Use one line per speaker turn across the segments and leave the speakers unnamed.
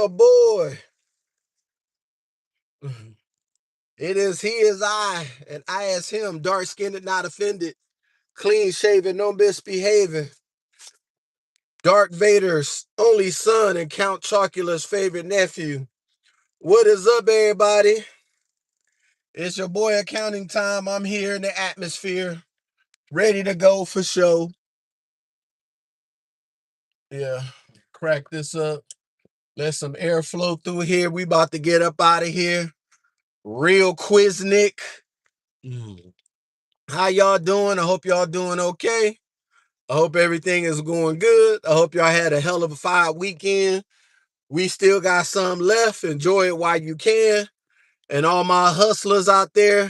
Oh boy. It is he is I, and I as him, dark skinned, not offended, clean shaven, no misbehaving. Dark Vader's only son and Count Chocula's favorite nephew. What is up, everybody? It's your boy accounting time. I'm here in the atmosphere, ready to go for show. Yeah, crack this up. Let some air flow through here. We about to get up out of here. Real Quiznik. Mm. How y'all doing? I hope y'all doing okay. I hope everything is going good. I hope y'all had a hell of a fire weekend. We still got some left. Enjoy it while you can. And all my hustlers out there,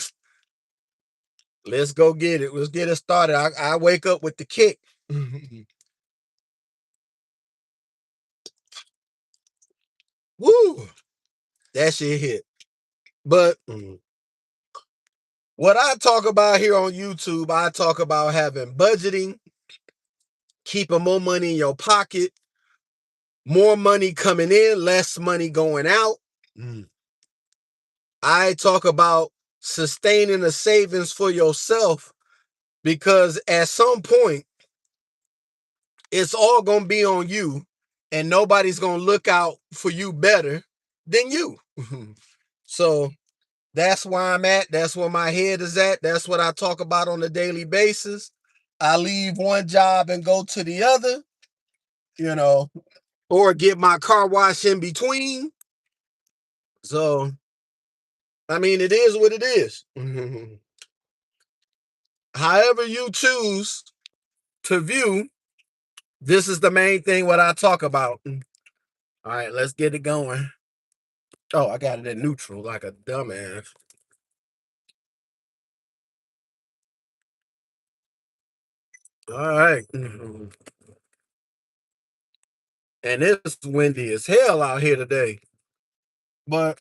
let's go get it. Let's get it started. I wake up with the kick. Woo! That shit hit. But what I talk about here on YouTube, I talk about having budgeting, keeping more money in your pocket, more money coming in, less money going out. I talk about sustaining a savings for yourself because at some point, it's all going to be on you and nobody's going to look out for you better than you. So that's where I'm at. That's where my head is at. That's what I talk about on a daily basis. I leave one job and go to the other, you know, or get my car wash in between. So, I mean, it is what it is. However you choose to view, this is the main thing what I talk about. All right, let's get it going. Oh, I got it in neutral like a dumbass. All right. And it's windy as hell out here today. But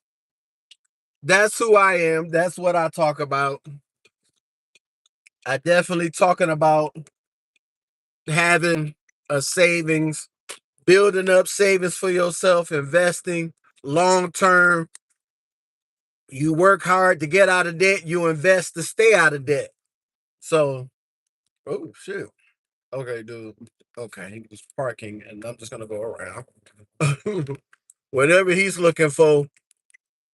that's who I am. That's what I talk about. I definitely talking about having a savings, building up savings for yourself, investing long term. You work hard to get out of debt, you invest to stay out of debt. So, oh shit. Okay, dude. Okay, he was parking and I'm just gonna go around. Whatever he's looking for,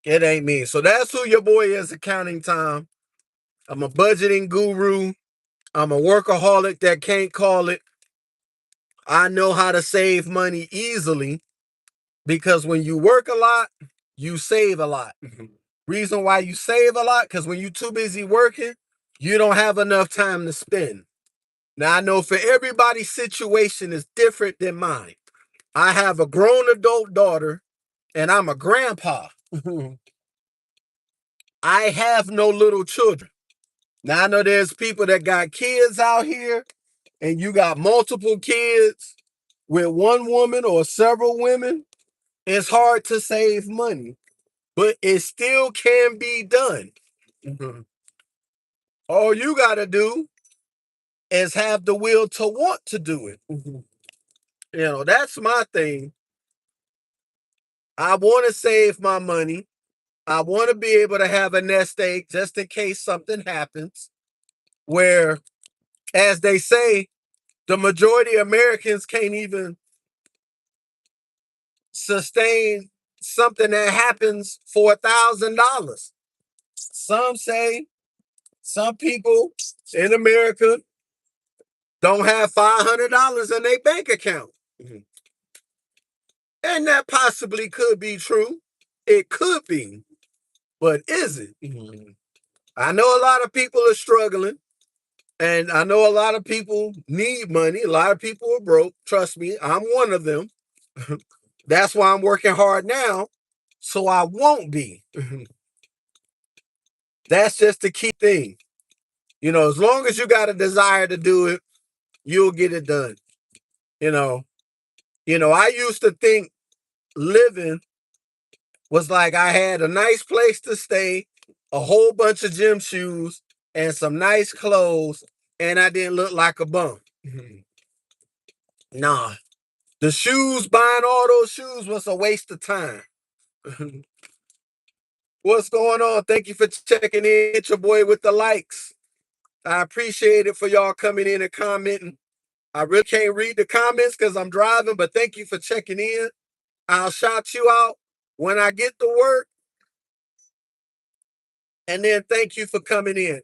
it ain't me. So that's who your boy is, accounting time. I'm a budgeting guru. I'm a workaholic that can't call it. I know how to save money easily because when you work a lot, you save a lot. Reason why you save a lot, because when you're too busy working, you don't have enough time to spend. Now, I know for everybody's situation is different than mine. I have a grown adult daughter and I'm a grandpa. I have no little children. Now, I know there's people that got kids out here and you got multiple kids with one woman or several women. It's hard to save money, but it still can be done. All you got to do is have the will to want to do it. That's my thing. I want to save my money. I want to be able to have a nest egg just in case something happens. Where, as they say, the majority of Americans can't even sustain something that happens for $1,000. Some say some people in America don't have $500 in their bank account. And that possibly could be true. It could be, but is it? I know a lot of people are struggling, and I know a lot of people need money. A lot of people are broke. Trust me, I'm one of them. That's why I'm working hard now, so I won't be. That's just the key thing. As long as you got a desire to do it, you'll get it done. You know, I used to think living was like I had a nice place to stay, a whole bunch of gym shoes, and some nice clothes, and I didn't look like a bum. Nah, The shoes, buying all those shoes was a waste of time. What's going on? Thank you for checking in. Hit your boy with the likes. I appreciate it for y'all coming in and commenting. I really can't read the comments because I'm driving, but thank you for checking in. I'll shout you out when I get to work. And then thank you for coming in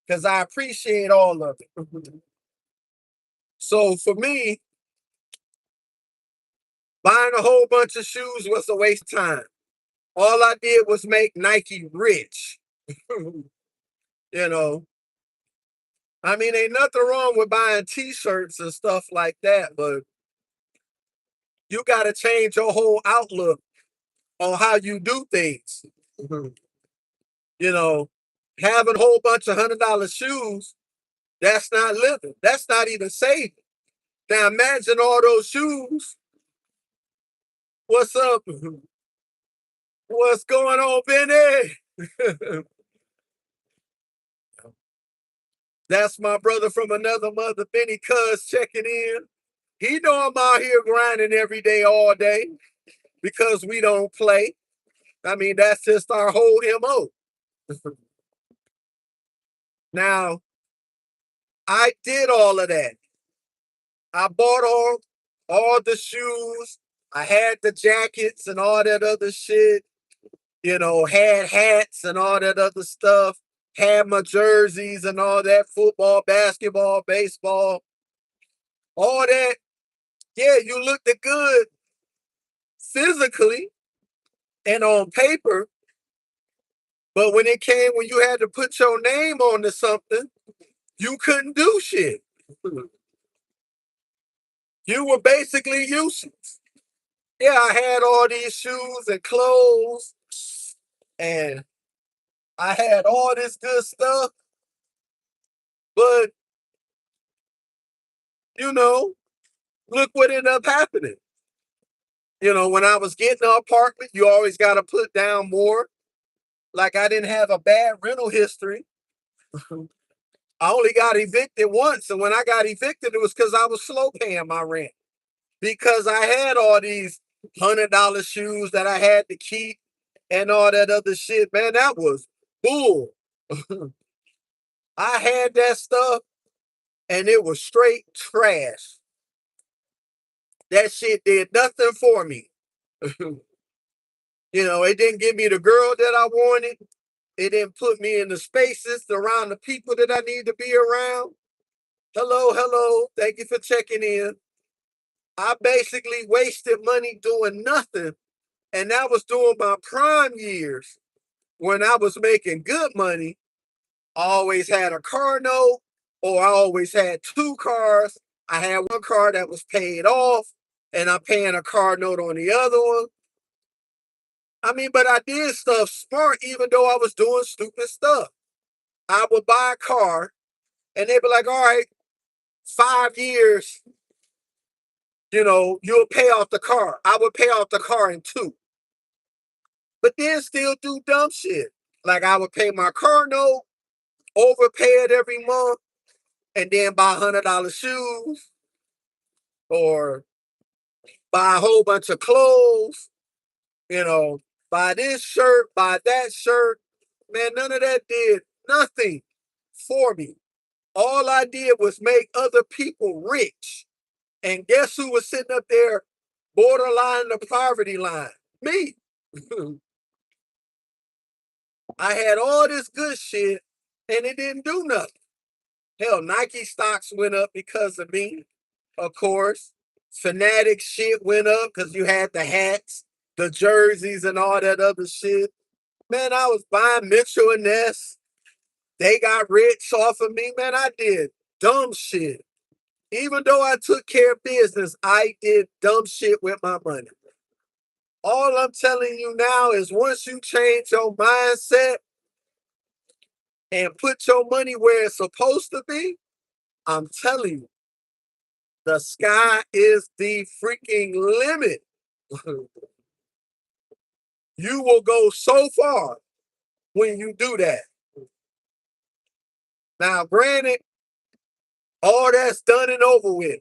because I appreciate all of it. So for me, buying a whole bunch of shoes was a waste of time. All I did was make Nike rich. You know, I mean, ain't nothing wrong with buying t-shirts and stuff like that, but you got to change your whole outlook on how you do things. You know, having a whole bunch of $100 shoes, that's not living. That's not even saving. Now imagine all those shoes. What's up? What's going on, Benny? That's my brother from another mother, Benny Cuz, checking in. He know I'm out here grinding every day, all day, because we don't play. I mean, that's just our whole MO. Now, I did all of that. I bought all the shoes. I had the jackets and all that other shit. You know, had hats and all that other stuff. Had my jerseys and all that, football, basketball, baseball, all that. Yeah, you looked good physically and on paper, but when you had to put your name onto something, you couldn't do shit. You were basically useless. Yeah, I had all these shoes and clothes, and I had all this good stuff, but you know, look what ended up happening. You know, when I was getting an apartment, you always got to put down more. Like I didn't have a bad rental history. I only got evicted once, and when I got evicted, it was because I was slow paying my rent. Because I had all these $100 shoes that I had to keep and all that other shit. Man, that was bull. I had that stuff and it was straight trash. That shit did nothing for me. You know, it didn't give me the girl that I wanted. It didn't put me in the spaces around the people that I need to be around. Hello, hello. Thank you for checking in. I basically wasted money doing nothing. And that was during my prime years when I was making good money. I always had a car note, or I always had two cars. I had one car that was paid off, and I'm paying a car note on the other one. I mean, but I did stuff smart, even though I was doing stupid stuff. I would buy a car, and they'd be like, all right, 5 years, you know, you'll pay off the car. I would pay off the car in 2, but then still do dumb shit. Like I would pay my car note, overpay it every month, and then buy $100 shoes or buy a whole bunch of clothes, you know, buy this shirt, buy that shirt. Man, none of that did nothing for me. All I did was make other people rich. And guess who was sitting up there borderline the poverty line? Me. I had all this good shit and it didn't do nothing. Hell, Nike stocks went up because of me, of course. Fanatic shit went up because you had the hats, the jerseys, and all that other shit. Man, I was buying Mitchell and Ness. They got rich off of me. Man, I did dumb shit. Even though I took care of business, I did dumb shit with my money. All I'm telling you now is once you change your mindset and put your money where it's supposed to be, I'm telling you, the sky is the freaking limit. You will go so far when you do that. Now, granted, all that's done and over with.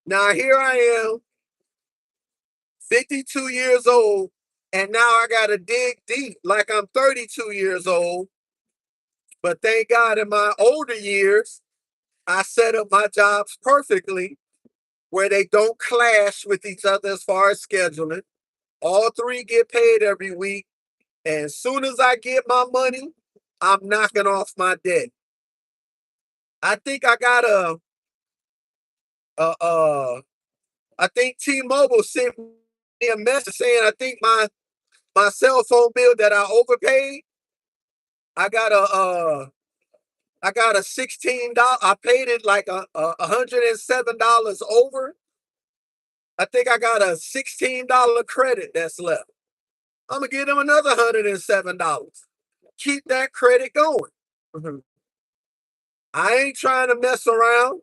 Now here I am, 52 years old, and now I got to dig deep like I'm 32 years old. But thank God in my older years, I set up my jobs perfectly where they don't clash with each other as far as scheduling. All three get paid every week. And as soon as I get my money, I'm knocking off my debt. I think I got a, I think T-Mobile sent me a message saying I think my cell phone bill that I overpaid. I got a $16. I paid it like a $107 over. I think I got a $16 credit that's left. I'm gonna give them another $107. Keep that credit going. Mhm. I ain't trying to mess around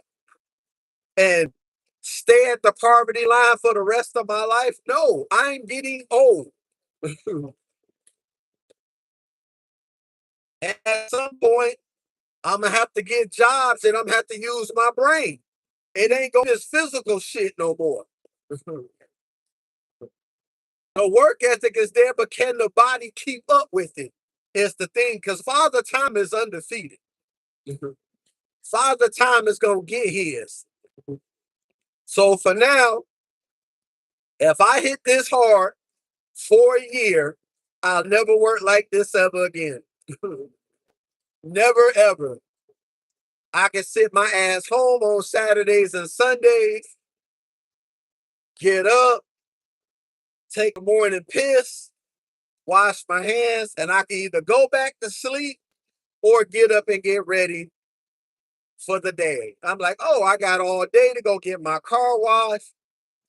and stay at the poverty line for the rest of my life. No, I'm getting old. And at some point, I'm gonna have to get jobs and I'm gonna have to use my brain. It ain't gonna be this physical shit no more. The work ethic is there, but can the body keep up with it? Is the thing, because Father Time is undefeated. Father Time is gonna get his. So for now, if I hit this hard for a year, I'll never work like this ever again. Never ever. I can sit my ass home on Saturdays and Sundays, get up, take a morning piss, wash my hands, and I can either go back to sleep or get up and get ready for the day. I'm like, oh, I got all day to go get my car washed.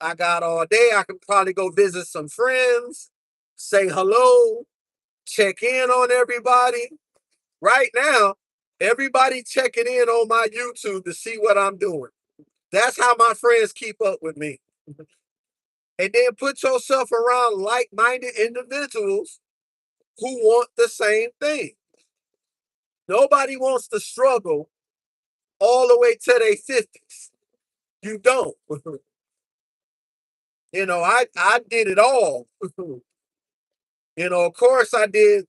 I got all day. I can probably go visit some friends, say hello, check in on everybody. Right now, everybody checking in on my YouTube to see what I'm doing. That's how my friends keep up with me. And then put yourself around like minded individuals who want the same thing. Nobody wants to struggle all the way to their 50s. You don't. I did it all. Of course I did,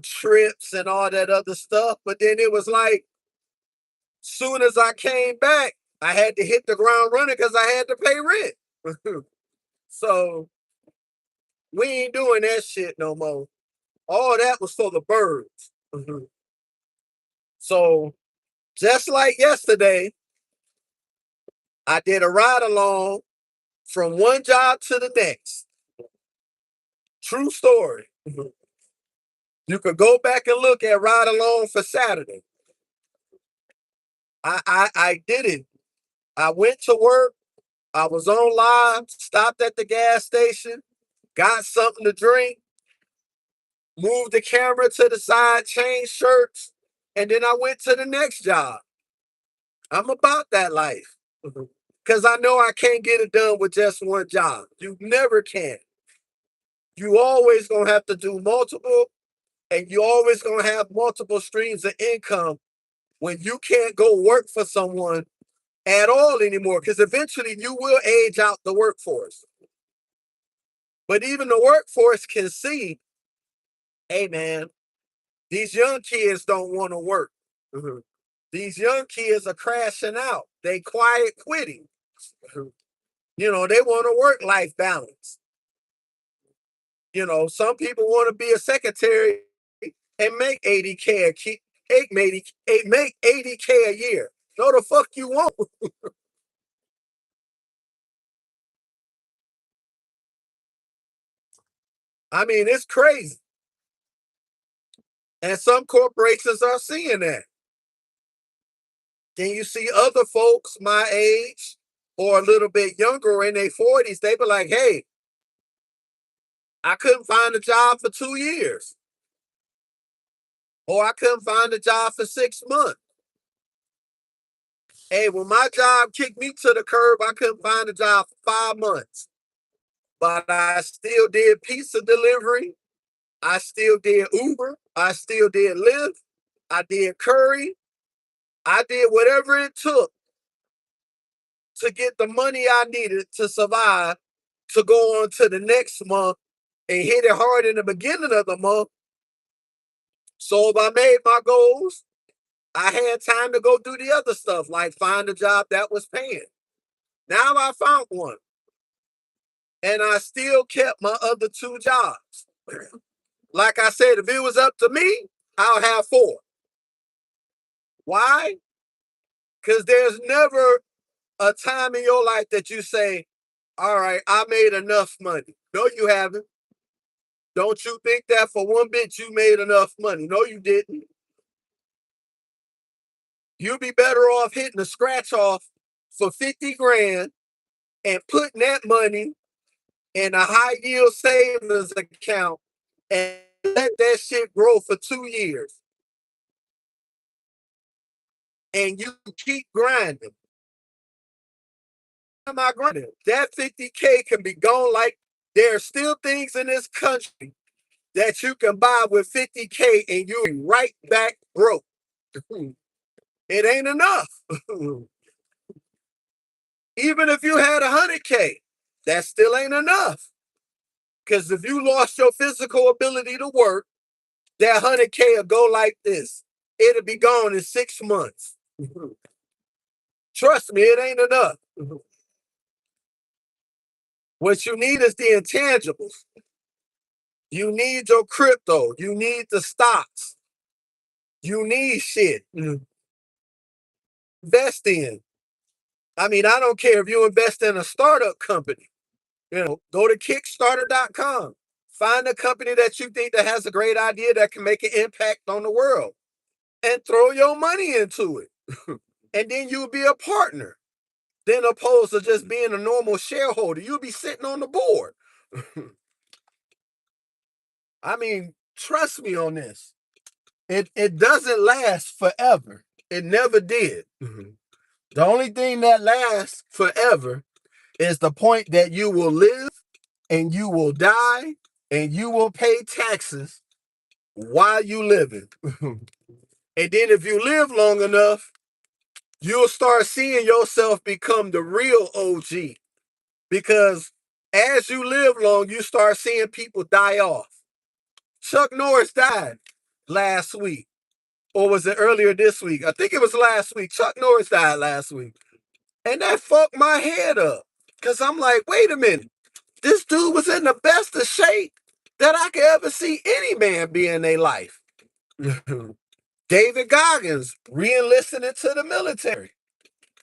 trips and all that other stuff. But then it was like, soon as I came back, I had to hit the ground running because I had to pay rent. So we ain't doing that shit no more. All that was for the birds. So just like yesterday, I did a ride along from one job to the next. True story. You could go back and look at ride along for Saturday. I did it. I went to work. I was on live, stopped at the gas station, got something to drink, moved the camera to the side, changed shirts, and then I went to the next job. I'm about that life because I know I can't get it done with just one job. You never can. You always gonna have to do multiple, and you always gonna have multiple streams of income when you can't go work for someone at all anymore. Because eventually you will age out the workforce. But even the workforce can see, hey man, these young kids don't want to work. Mhm. These young kids are crashing out. They quiet quitting. Mhm. They want a work-life balance. Some people want to be a secretary and make 80K a keep make 80K a year. No, the fuck you won't. I mean, it's crazy. And some corporations are seeing that. Then you see other folks my age or a little bit younger in their 40s, they be like, hey, I couldn't find a job for 2 years. Or I couldn't find a job for 6 months. Hey, when my job kicked me to the curb, I couldn't find a job for 5 months. But I still did pizza delivery. I still did Uber. I still did Lyft. I did Curry. I did whatever it took to get the money I needed to survive to go on to the next month and hit it hard in the beginning of the month. So if I made my goals, I had time to go do the other stuff, like find a job that was paying. Now I found one, and I still kept my other two jobs. Like I said, if it was up to me, I'll have four. Why? Because there's never a time in your life that you say, all right, I made enough money. No, you haven't. Don't you think that for one bit you made enough money? No, you didn't. You'd be better off hitting a scratch off for 50 grand and putting that money in a high yield savings account and let that shit grow for 2 years. And you keep grinding. Am I grinding? That 50K can be gone. Like there are still things in this country that you can buy with 50K and you'll be right back broke. It ain't enough. Even if you had 100K, that still ain't enough. Because if you lost your physical ability to work, that 100K will go like this. It'll be gone in 6 months. Trust me, it ain't enough. What you need is the intangibles. You need your crypto. You need the stocks. You need shit. Invest in. I mean, I don't care if you invest in a startup company. Go to Kickstarter.com. Find a company that you think that has a great idea that can make an impact on the world and throw your money into it. And then you'll be a partner. Then opposed to just being a normal shareholder, you'll be sitting on the board. I mean, trust me on this. It doesn't last forever. It never did. The only thing that lasts forever is the point that you will live and you will die and you will pay taxes while you living. And then if you live long enough, you'll start seeing yourself become the real OG. Because as you live long, you start seeing people die off. Chuck Norris died last week. Or was it earlier this week? I think it was last week. Chuck Norris died last week. And that fucked my head up. Because I'm like, wait a minute. This dude was in the best of shape that I could ever see any man be in their life. David Goggins re-enlisted into the military.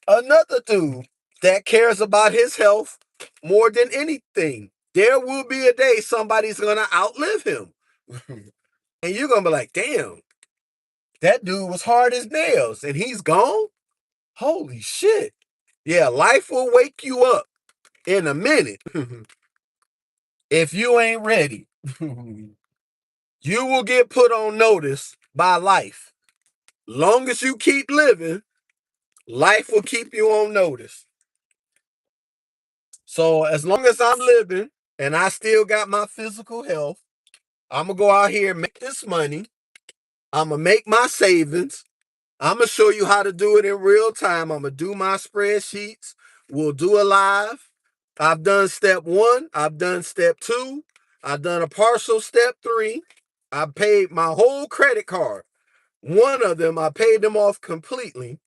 Another dude that cares about his health more than anything. There will be a day somebody's going to outlive him. And you're going to be like, damn, that dude was hard as nails and he's gone? Holy shit. Yeah, life will wake you up in a minute. If you ain't ready, you will get put on notice by life. Long as you keep living, life will keep you on notice. So as long as I'm living and I still got my physical health, I'm going to go out here and make this money. I'm going to make my savings. I'm going to show you how to do it in real time. I'm going to do my spreadsheets. We'll do a live. I've done step 1. I've done step 2. I've done a partial step 3. I paid my whole credit card. One of them, I paid them off completely.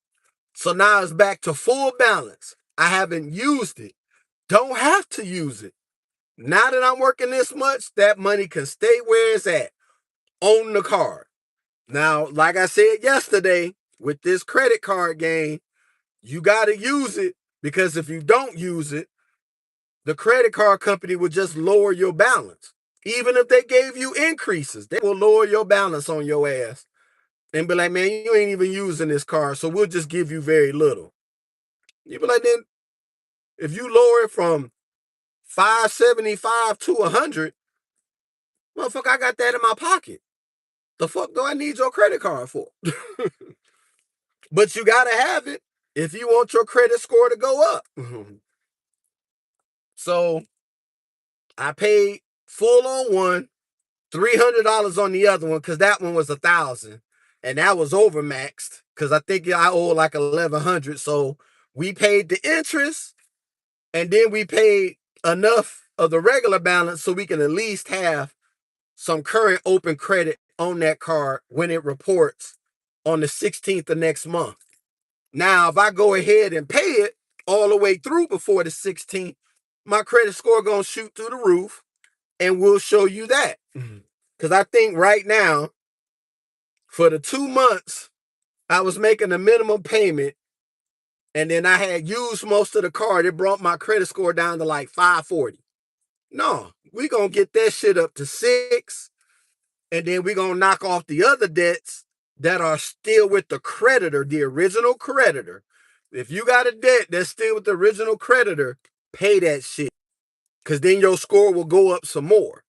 So now it's back to full balance. I haven't used it. Don't have to use it. Now that I'm working this much, that money can stay where it's at on the card. Now, like I said yesterday, with this credit card game, you got to use it because if you don't use it, the credit card company will just lower your balance. Even if they gave you increases, they will lower your balance on your ass and be like, man, you ain't even using this card, so we'll just give you very little. You be like, then if you lower it from 575 to 100, motherfucker, I got that in my pocket. The fuck do I need your credit card for? But you gotta have it if you want your credit score to go up. So I paid full on one, $300 on the other one because that one was $1,000, and that was overmaxed because I think I owe like 1,100. So We paid the interest, and then we paid enough of the regular balance so we can at least have some current open credit on that card when it reports on the 16th of next month. Now, if I go ahead and pay it all the way through before the 16th, my credit score gonna shoot through the roof, and we'll show you that. Because I think right now, for the 2 months, I was making a minimum payment, and then I had used most of the card. It brought my credit score down to like 540. No, we gonna get that shit up to 6, and then we gonna knock off the other debts that are still with the creditor, the original creditor. If you got a debt that's still with the original creditor, pay that shit, because then your score will go up some more.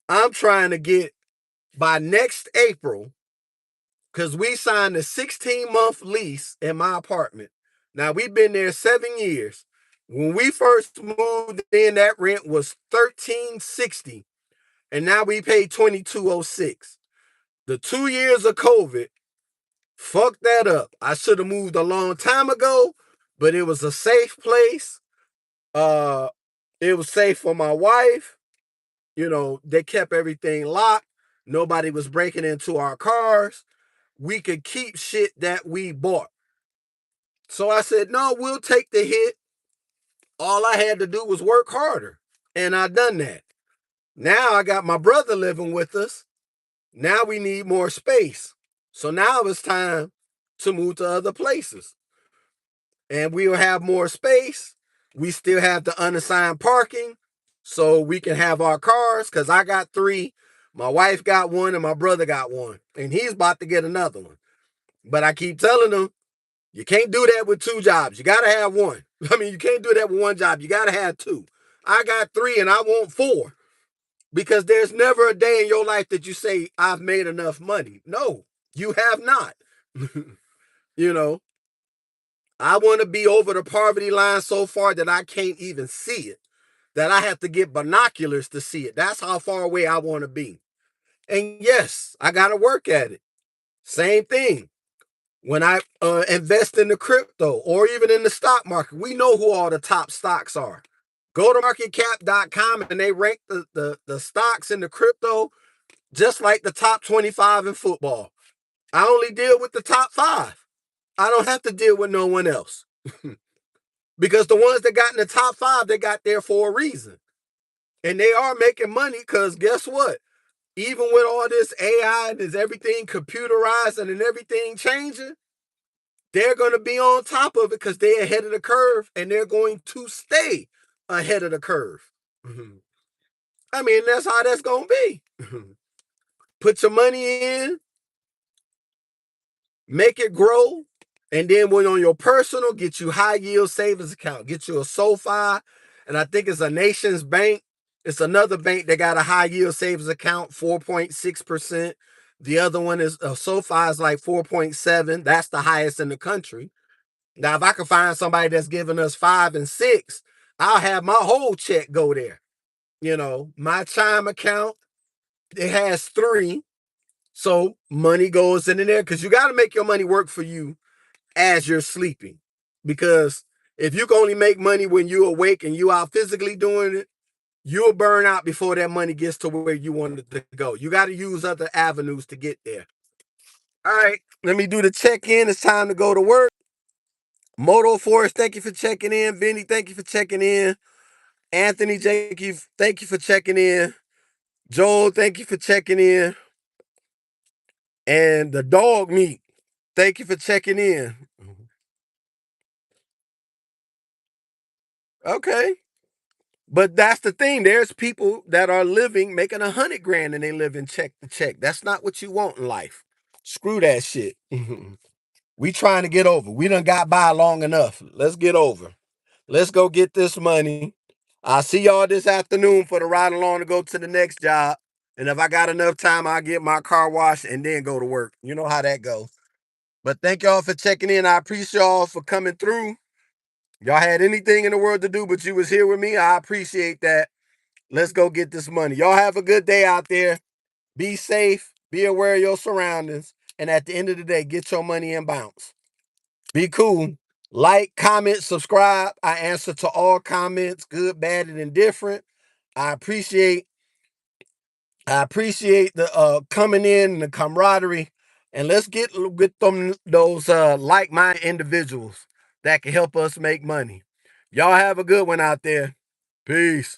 I'm trying to get by next April, because we signed a 16-month lease in my apartment. Now, we've been there 7 years. When we first moved in, that rent was $13.60, and now we pay $22.06. The 2 years of COVID fucked that up. I should have moved a long time ago, but it was a safe place. Uh, it was safe for my wife. They kept everything locked. Nobody was breaking into our cars. We could keep shit that we bought. So I said, no, we'll take the hit. All I had to do was work harder. And I done that. Now I got my brother living with us. Now we need more space. So now it's time to move to other places. And we'll have more space. We still have the unassigned parking, so we can have our cars, because I got 3, my wife got 1, and my brother got 1. And he's about to get another one. But I keep telling him, you can't do that with 2 jobs. You got to have 1. I mean, you can't do that with 1 job. You got to have 2. I got 3 and I want 4. Because there's never a day in your life that you say, I've made enough money. No, you have not. you know, I want to be over the poverty line so far that I can't even see it, that I have to get binoculars to see it. That's how far away I want to be. And yes, I got to work at it. Same thing. When I invest in the crypto or even in the stock market, we know who all the top stocks are. Go to marketcap.com and they rank the stocks in the crypto just like the top 25 in football. I only deal with the top 5. I don't have to deal with no one else. Because the ones that got in the top 5, they got there for a reason. And they are making money, because guess what? Even with all this AI and everything computerized and everything changing, they're going to be on top of it because they're ahead of the curve, and they're going to stay ahead of the curve. I mean, that's how that's going to be. Put your money in, make it grow, and then when on your personal, get you high yield savings account, get you a SoFi, and I think it's a Nations Bank. It's another bank that got a high yield savings account, 4.6%. The other one is SoFi is like 4.7. That's the highest in the country. Now, if I can find somebody that's giving us 5 and 6, I'll have my whole check go there. My Chime account, it has 3. So money goes in there, because you got to make your money work for you as you're sleeping. Because if you can only make money when you're awake and you are physically doing it, you'll burn out before that money gets to where you want it to go. You got to use other avenues to get there. All right, let me do the check-in. It's time to go to work. Moto Force, thank you for checking in. Vinny, thank you for checking in. Anthony, thank you for checking in. Joel, thank you for checking in. And the dog meat, thank you for checking in. Okay. But that's the thing. There's people that are living, making $100,000 and they live in check to check. That's not what you want in life. Screw that shit. We trying to get over. We done got by long enough. Let's get over. Let's go get this money. I'll see y'all this afternoon for the ride along to go to the next job. And if I got enough time, I'll get my car washed and then go to work. You know how that goes. But thank y'all for checking in. I appreciate y'all for coming through. Y'all had anything in the world to do, but you was here with me. I appreciate that. Let's go get this money. Y'all have a good day out there. Be safe. Be aware of your surroundings. And at the end of the day, get your money and bounce. Be cool. Like, comment, subscribe. I answer to all comments, good, bad, and indifferent. I appreciate the coming in and the camaraderie. And let's get those like-minded individuals that can help us make money. Y'all have a good one out there. Peace.